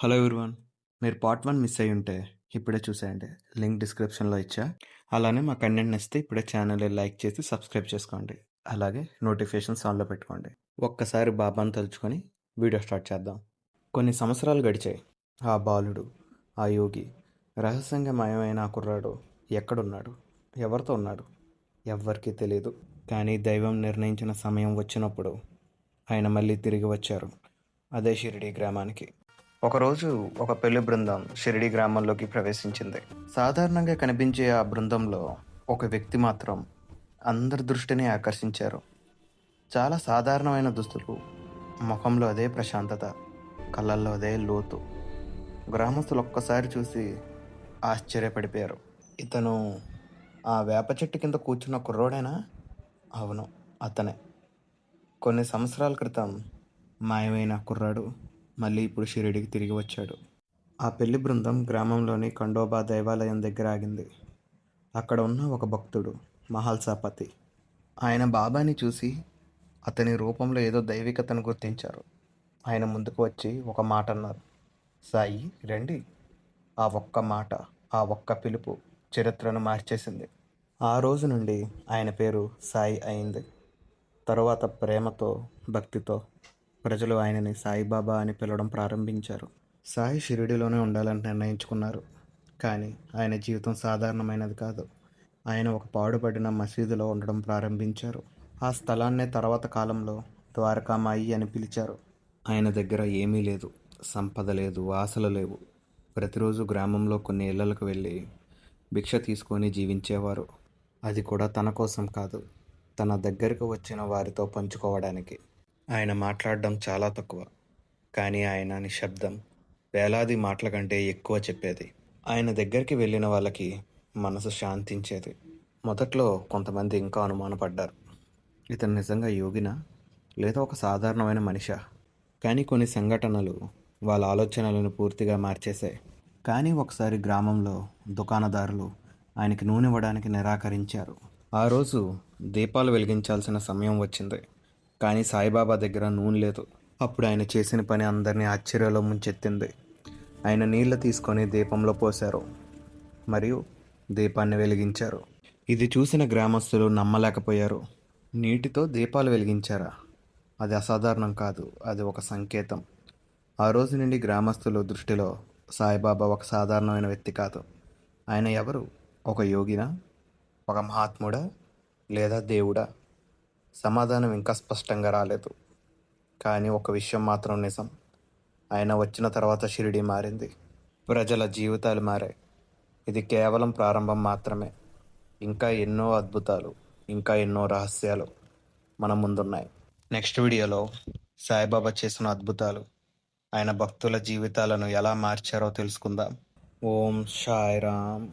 Hello everyone. మీరు part 1 miss అయ్యుంటే ఇప్పుడే చూసేయండి. లింక్ డిస్క్రిప్షన్‌లో ఇచ్చా. అలానే మా కంటెంట్ నచ్చితే ఇప్పుడే ఛానల్‌ని లైక్ చేసి సబ్స్క్రైబ్ చేసుకోండి. అలాగే నోటిఫికేషన్స్ ఆన్‌లో పెట్టుకోండి. ఒక్కసారి బాబాను తలుచుకొని వీడియో స్టార్ట్ చేద్దాం. కొన్ని సంవత్సరాలు గడిచాయి. ఆ బాలుడు, ఆ యోగి, రహస్యంగా మాయమైన ఆ కుర్రాడు ఎక్కడున్నాడు? ఎవరితో ఉన్నాడు? ఎవ్వరికీ తెలీదు. కానీ దైవం నిర్ణయించిన సమయం వచ్చినప్పుడు ఆయన మళ్ళీ తిరిగి వచ్చారు. అదే షిరిడీ గ్రామానికి. ఒకరోజు ఒక పెళ్లి బృందం షిరిడి గ్రామంలోకి ప్రవేశించింది. సాధారణంగా కనిపించే ఆ బృందంలో ఒక వ్యక్తి మాత్రం అందరి దృష్టిని ఆకర్షించారు. చాలా సాధారణమైన దుస్తులు, ముఖంలో అదే ప్రశాంతత, కళ్ళల్లో అదే లోతు. గ్రామస్తులు ఒక్కసారి చూసి ఆశ్చర్యపడిపోయారు. ఇతను ఆ వేప చెట్టు కింద కూర్చున్న కుర్రోడేనా? అవును, అతనే. కొన్ని సంవత్సరాల క్రితం మాయమైన కుర్రాడు మళ్ళీ ఇప్పుడు షిరిడికి తిరిగి వచ్చాడు. ఆ పెళ్లి బృందం గ్రామంలోని ఖండోబా దేవాలయం దగ్గర ఆగింది. అక్కడ ఉన్న ఒక భక్తుడు మహల్సాపతి. ఆయన బాబాని చూసి అతని రూపంలో ఏదో దైవికతను గుర్తించారు. ఆయన ముందుకు వచ్చి ఒక మాట అన్నారు. సాయి రండి. ఆ ఒక్క మాట, ఆ ఒక్క పిలుపు చరిత్రను మార్చేసింది. ఆ రోజు నుండి ఆయన పేరు సాయి అయింది. తరువాత ప్రేమతో, భక్తితో ప్రజలు ఆయనని సాయిబాబా అని పిలవడం ప్రారంభించారు. సాయి షిరిడిలోనే ఉండాలని నిర్ణయించుకున్నారు. కానీ ఆయన జీవితం సాధారణమైనది కాదు. ఆయన ఒక పాడుపడిన మసీదులో ఉండడం ప్రారంభించారు. ఆ స్థలాన్నే తర్వాత కాలంలో ద్వారకామాయి అని పిలిచారు. ఆయన దగ్గర ఏమీ లేదు, సంపద లేదు, ఆశలు లేవు. ప్రతిరోజు గ్రామంలో కొన్ని ఇళ్లకు వెళ్ళి భిక్ష తీసుకొని జీవించేవారు. అది కూడా తన కోసం కాదు, తన దగ్గరకు వచ్చిన వారితో పంచుకోవడానికి. ఆయన మాట్లాడడం చాలా తక్కువ, కానీ ఆయన నిశ్శబ్దం వేలాది మాటల కంటే ఎక్కువ చెప్పేది. ఆయన దగ్గరికి వెళ్ళిన వాళ్ళకి మనసు శాంతించేది. మొదట్లో కొంతమంది ఇంకా అనుమానపడ్డారు. ఇతను నిజంగా యోగినా, లేదా ఒక సాధారణమైన మనిషా? కానీ కొన్ని సంఘటనలు వాళ్ళ ఆలోచనలను పూర్తిగా మార్చేశాయి. కానీ ఒకసారి గ్రామంలో దుకాణదారులు ఆయనకి నూనె ఇవ్వడానికి నిరాకరించారు. ఆ రోజు దీపాలు వెలిగించాల్సిన సమయం వచ్చింది. కానీ సాయిబాబా దగ్గర నూనె లేదు. అప్పుడు ఆయన చేసిన పని అందరినీ ఆశ్చర్యంలో ముంచెత్తింది. ఆయన నీళ్లు తీసుకొని దీపంలో పోశారు మరియు దీపాన్ని వెలిగించారు. ఇది చూసిన గ్రామస్తులు నమ్మలేకపోయారు. నీటితో దీపాలు వెలిగించారా? అది అసాధారణం కాదు, అది ఒక సంకేతం. ఆ రోజు నుండి గ్రామస్తుల దృష్టిలో సాయిబాబా ఒక సాధారణమైన వ్యక్తి కాదు. ఆయన ఎవరు? ఒక యోగినా, ఒక మహాత్ముడా, లేదా దేవుడా? సమాధానం ఇంకా స్పష్టంగా రాలేదు. కానీ ఒక విషయం మాత్రం నిజం. ఆయన వచ్చిన తర్వాత షిరిడి మారింది. ప్రజల జీవితాలు మారాయి. ఇది కేవలం ప్రారంభం మాత్రమే. ఇంకా ఎన్నో అద్భుతాలు, ఇంకా ఎన్నో రహస్యాలు మన ముందున్నాయి. నెక్స్ట్ వీడియోలో సాయిబాబా చేసిన అద్భుతాలు, ఆయన భక్తుల జీవితాలను ఎలా మార్చారో తెలుసుకుందాం. ఓం సాయిరామ్.